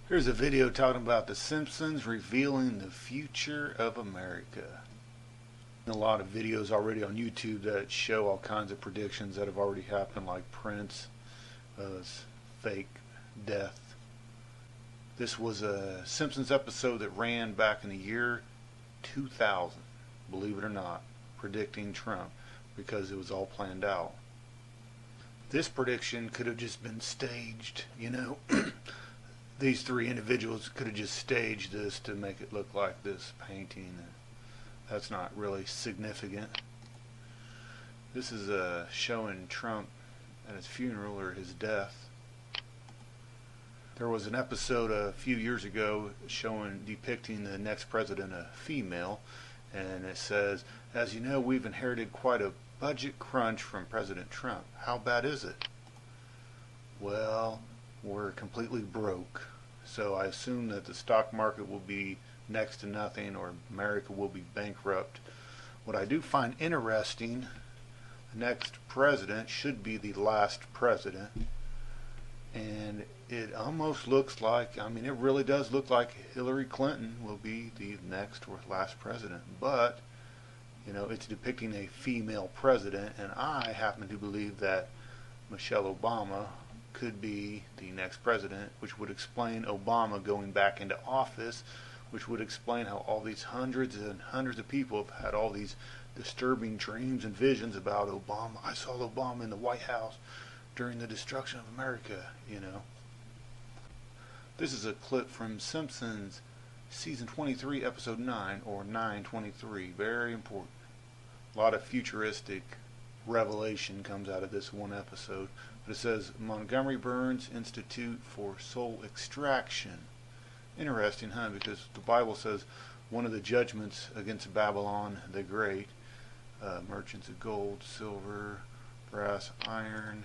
Here's a video talking about the Simpsons revealing the future of America. A lot of videos already on YouTube that show all kinds of predictions that have already happened, like Prince, fake death. This was a Simpsons episode that ran back in the year 2000, believe it or not, predicting Trump, because it was all planned out. This prediction could have just been staged, These three individuals could have just staged this to make it look like this painting. That's not really significant. This is showing Trump at his funeral or his death. There was an episode a few years ago depicting the next president, a female, and it says, "As you know, we've inherited quite a budget crunch from President Trump. How bad is it?" Well, we're completely broke. So I assume that the stock market will be next to nothing, or America will be bankrupt. What I do find interesting, the next president should be the last president. And it almost looks like, it really does look like Hillary Clinton will be the next or last president. But, it's depicting a female president, and I happen to believe that Michelle Obama could be the next president, which would explain Obama going back into office, which would explain how all these hundreds and hundreds of people have had all these disturbing dreams and visions about Obama. I saw Obama in the White House during the destruction of America, This is a clip from Simpsons season 23 episode 9, or 923. Very important. A lot of futuristic revelation comes out of this one episode. But it says Montgomery Burns Institute for Soul Extraction. Interesting, huh? Because the Bible says one of the judgments against Babylon the Great, merchants of gold, silver, brass, iron,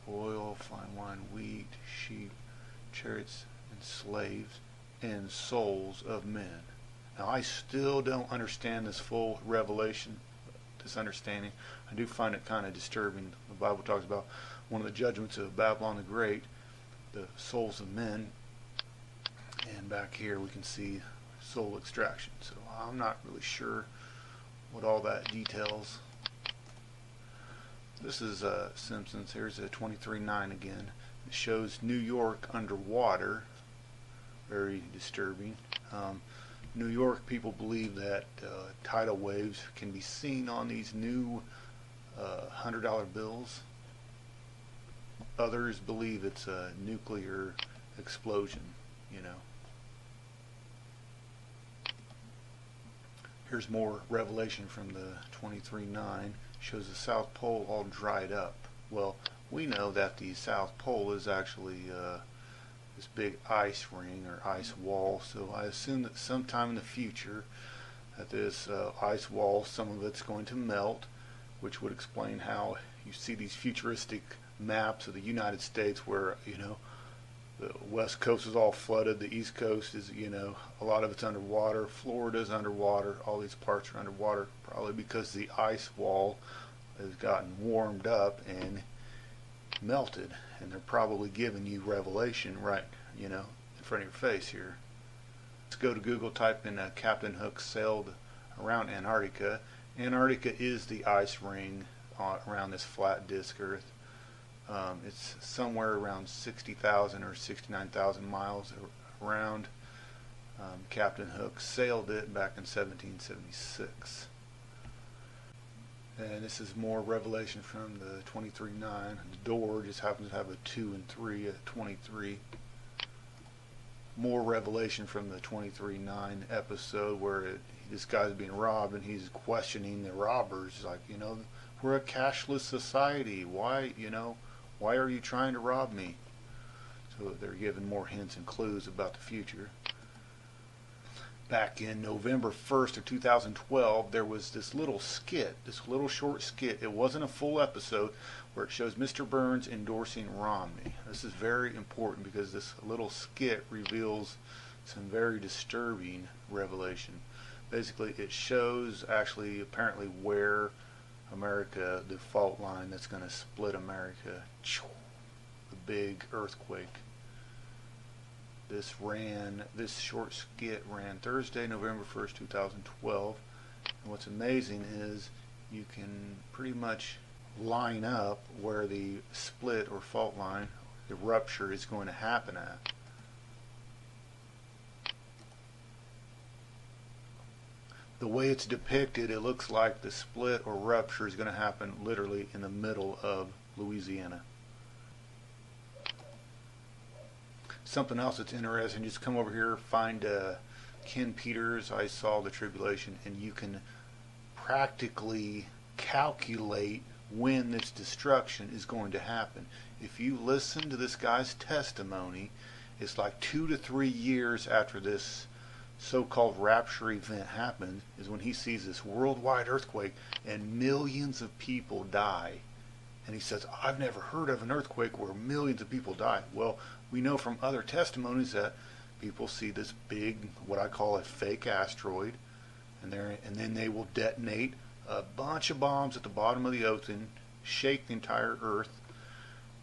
oil, fine wine, wheat, sheep, chariots, and slaves, and souls of men. Now, I still don't understand this full revelation, this understanding. I do find it kind of disturbing. The Bible talks about one of the judgments of Babylon the Great, the souls of men, and back here we can see soul extraction. So I'm not really sure what all that details. This is Simpsons. Here's a 23:9 again. It shows New York underwater. Very disturbing. New York people believe that tidal waves can be seen on these new $100 bills. Others believe it's a nuclear explosion, Here's more revelation from the 23:9. Shows the South Pole all dried up. Well, we know that the South Pole is actually this big ice ring or ice wall, so I assume that sometime in the future that this ice wall, some of it's going to melt, which would explain how you see these futuristic maps of the United States where, the west coast is all flooded, the east coast is, a lot of it's underwater, Florida's underwater, all these parts are underwater, probably because the ice wall has gotten warmed up and melted, and they're probably giving you revelation right, in front of your face here. Let's go to Google, type in Captain Hook sailed around Antarctica. Antarctica is the ice ring around this flat disk Earth. It's somewhere around 60,000 or 69,000 miles around. Captain Hook sailed it back in 1776. And this is more revelation from the 23:9. The door just happens to have a 2 and 3, a 23. More revelation from the 23:9 episode where this guy's being robbed and he's questioning the robbers. Like, we're a cashless society. Why are you trying to rob me? So they're giving more hints and clues about the future. Back in November 1st of 2012, there was this little short skit. It wasn't a full episode, where it shows Mr. Burns endorsing Romney. This is very important because this little skit reveals some very disturbing revelation. Basically, it shows apparently where America, the fault line that's going to split America, the big earthquake. This short skit ran Thursday, November 1st, 2012. And what's amazing is you can pretty much line up where the split or fault line, the rupture, is going to happen at. The way it's depicted, it looks like the split or rupture is going to happen literally in the middle of Louisiana. Something else that's interesting, just come over here, find Ken Peters, I Saw the Tribulation, and you can practically calculate when this destruction is going to happen. If you listen to this guy's testimony, it's like 2 to 3 years after this so-called rapture event happened is when he sees this worldwide earthquake and millions of people die. And he says, I've never heard of an earthquake where millions of people die. Well, we know from other testimonies that people see this big, what I call a fake asteroid, and then they will detonate a bunch of bombs at the bottom of the ocean, shake the entire earth,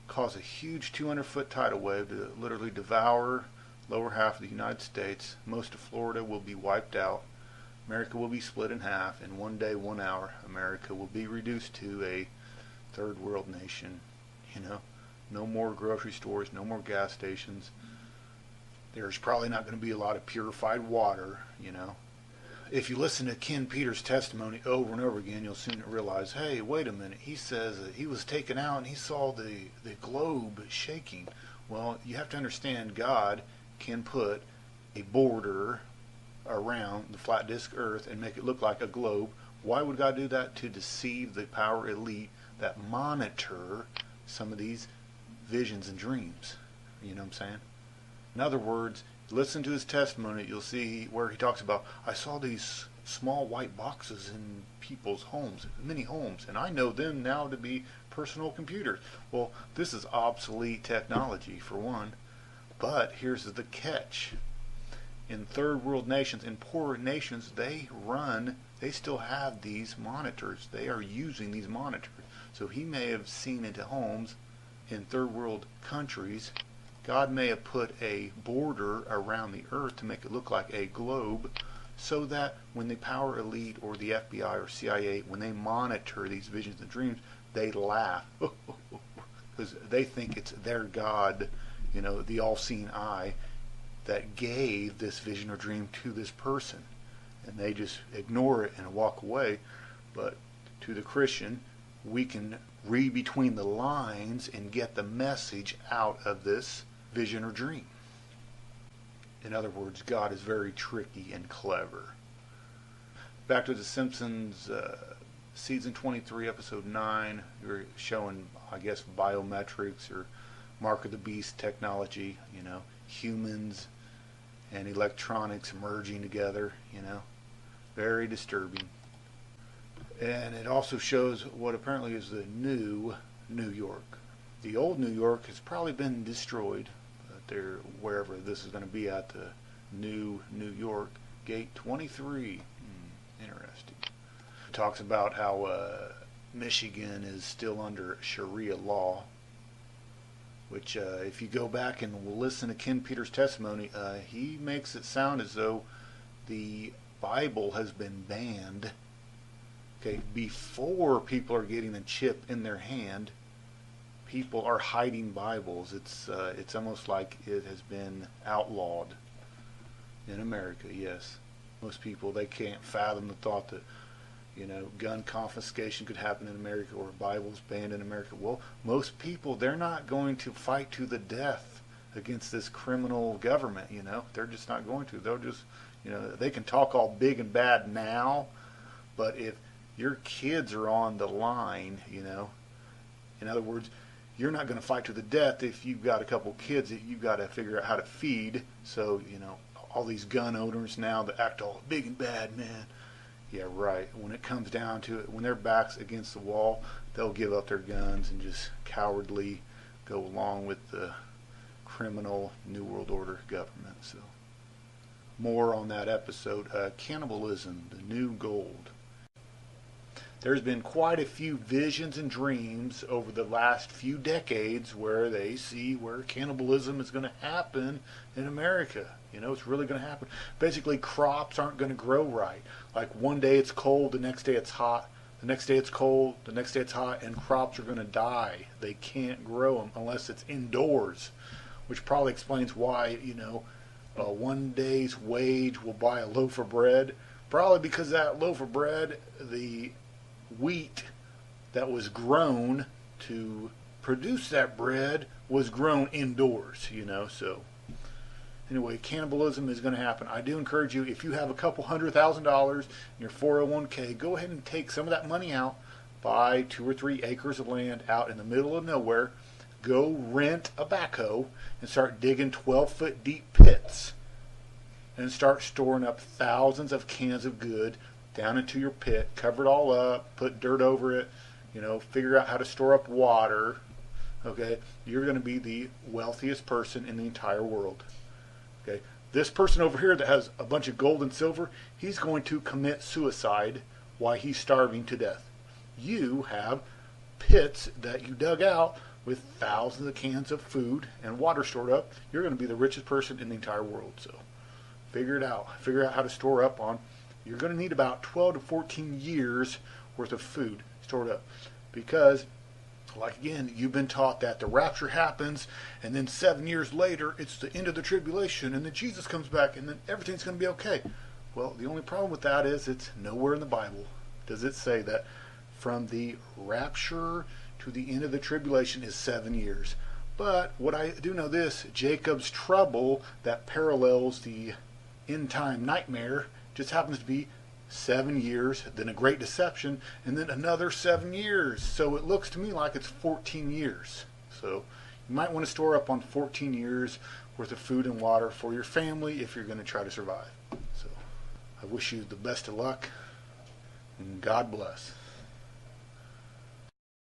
cause a huge 200-foot tidal wave to literally devour lower half of the United States. Most of Florida will be wiped out. America will be split in half. In 1 day, 1 hour, America will be reduced to a third world nation. No more grocery stores, no more gas stations. There's probably not going to be a lot of purified water. If you listen to Ken Peters' testimony over and over again, you'll soon realize, hey, wait a minute, he says that he was taken out and he saw the globe shaking. Well, you have to understand, God can put a border around the flat disk earth and make it look like a globe. Why would God do that? To deceive the power elite that monitor some of these visions and dreams. You know what I'm saying? In other words, listen to his testimony, you'll see where he talks about, I saw these small white boxes in people's homes, many homes, and I know them now to be personal computers. Well, this is obsolete technology for one, but here's the catch. In third world nations, in poorer nations, they still have these monitors. They are using these monitors. So he may have seen into homes in third world countries. God may have put a border around the earth to make it look like a globe, so that when the power elite or the FBI or CIA, when they monitor these visions and dreams, they laugh because they think it's their God, the all-seeing eye, that gave this vision or dream to this person, and they just ignore it and walk away. But to the Christian, we can read between the lines and get the message out of this vision or dream. In other words, God is very tricky and clever. Back to the Simpsons, season 23, episode 9, you're showing, I guess, biometrics or mark of the beast technology, humans and electronics merging together, very disturbing. And it also shows what apparently is the new New York. The old New York has probably been destroyed, but they're wherever this is going to be at, the new New York, gate 23. Interesting. It talks about how Michigan is still under Sharia law, which if you go back and listen to Ken Peters' testimony, he makes it sound as though the Bible has been banned. Okay, before people are getting a chip in their hand, people are hiding Bibles. It's almost like it has been outlawed in America. Yes, most people, they can't fathom the thought that gun confiscation could happen in America or Bibles banned in America. Well, most people, they're not going to fight to the death against this criminal government. They're just not going to. They'll just they can talk all big and bad now, but if your kids are on the line, in other words, you're not going to fight to the death if you've got a couple kids that you've got to figure out how to feed. So, all these gun owners now that act all big and bad, man. Yeah, right. When it comes down to it, when their back's against the wall, they'll give up their guns and just cowardly go along with the criminal New World Order government. So, more on that episode. Cannibalism, the new gold. there's been quite a few visions and dreams over the last few decades where they see where cannibalism is going to happen in America. You know, it's really going to happen. Basically, crops aren't going to grow right. Like one day it's cold, the next day it's hot, the next day it's cold, the next day it's hot, and crops are going to die. They can't grow them unless it's indoors, which probably explains why, you know, one day's wage will buy a loaf of bread. Probably because that loaf of bread, the wheat that was grown to produce that bread was grown indoors, you know. So anyway, cannibalism is going to happen. I do encourage you, if you have a couple $100,000 in your 401k, go ahead and take some of that money out, buy 2 or 3 acres of land out in the middle of nowhere, go rent a backhoe and start digging 12-foot deep pits and start storing up thousands of cans of good down into your pit, cover it all up, put dirt over it, you know, figure out how to store up water. Okay, you're going to be the wealthiest person in the entire world. Okay, this person over here that has a bunch of gold and silver, he's going to commit suicide while he's starving to death. You have pits that you dug out with thousands of cans of food and water stored up. You're going to be the richest person in the entire world. So figure it out. Figure out how to store up on. You're going to need about 12 to 14 years worth of food stored up, because like again, you've been taught that the rapture happens and then 7 years later it's the end of the tribulation and then Jesus comes back and then everything's going to be okay. Well, the only problem with that is it's nowhere in the Bible does it say that from the rapture to the end of the tribulation is 7 years. But what I do know this, Jacob's trouble that parallels the end time nightmare just happens to be 7 years, then a great deception, and then another 7 years. So it looks to me like it's 14 years. So you might want to store up on 14 years worth of food and water for your family if you're going to try to survive. So I wish you the best of luck, and God bless.